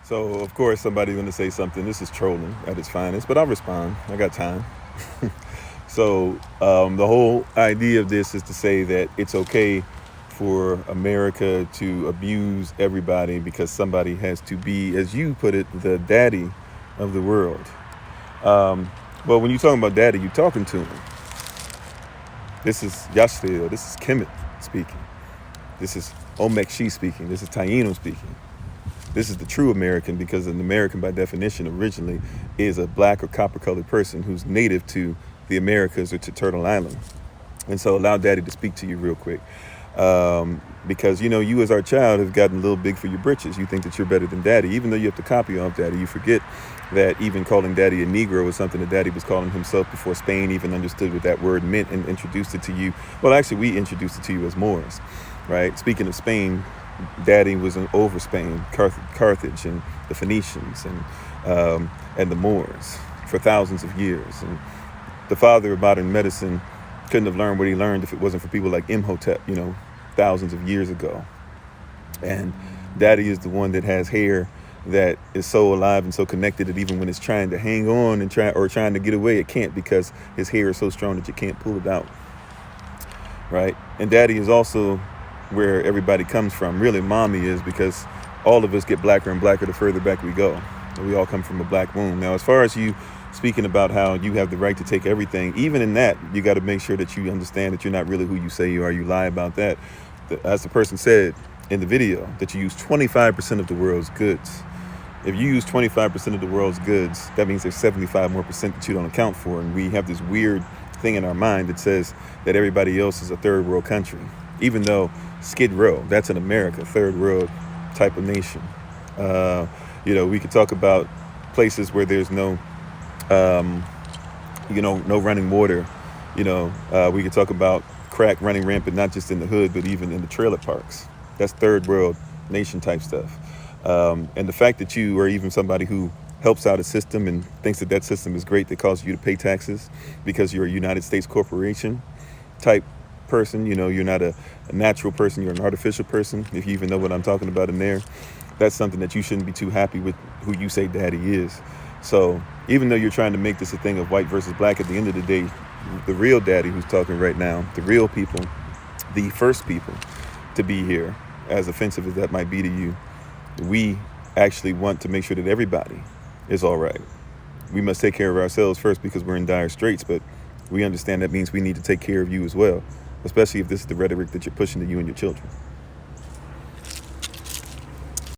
So, of course, somebody's going to say something. This is trolling at its finest, but I'll respond. I got time. The whole idea of this is to say that it's okay for America to abuse everybody because somebody has to be, as you put it, the daddy of the world. Well, when you're talking about daddy, you're talking to him. This is Yashville. This is Kemet speaking. This is Omekshi speaking. This is Taino speaking. This is the true American, because an American, by definition, originally is a black or copper-colored person who's native to the Americas or to Turtle Island. And so allow Daddy to speak to you real quick. Because, you as our child have gotten a little big for your britches. You think that you're better than Daddy. Even though you have to copy off Daddy, you forget that even calling Daddy a Negro was something that Daddy was calling himself before Spain even understood what that word meant and introduced it to you. Well, actually, we introduced it to you as Moors, right? Speaking of Spain, Daddy was over Spain, Carthage, and the Phoenicians, and the Moors for thousands of years. And the father of modern medicine couldn't have learned what he learned if it wasn't for people like Imhotep, thousands of years ago. And Daddy is the one that has hair that is so alive and so connected that even when it's trying to hang on and trying to get away, it can't, because his hair is so strong that you can't pull it out, right? And Daddy is also where everybody comes from. Really, Mommy is, because all of us get blacker and blacker the further back we go. We all come from a black womb. Now, as far as you speaking about how you have the right to take everything, even in that, you got to make sure that you understand that you're not really who you say you are. You lie about that. As the person said in the video, that you use 25% of the world's goods. If you use 25% of the world's goods, that means there's 75 more percent that you don't account for. And we have this weird thing in our mind that says that everybody else is a third world country, even though Skid Row, that's in America, third world type of nation. We could talk about places where there's no running water. We could talk about crack running rampant, not just in the hood, but even in the trailer parks. That's third world nation type stuff. And the fact that you are even somebody who helps out a system and thinks that system is great, that causes you to pay taxes because you're a United States corporation type person, you're not a natural person, you're an artificial person, if you even know what I'm talking about in there. That's something that you shouldn't be too happy with who you say Daddy is. So even though you're trying to make this a thing of white versus black, at the end of the day, the real Daddy who's talking right now, the real people, the first people to be here, as offensive as that might be to you, we actually want to make sure that everybody is all right. We must take care of ourselves first because we're in dire straits, but we understand that means we need to take care of you as well, especially if this is the rhetoric that you're pushing to you and your children.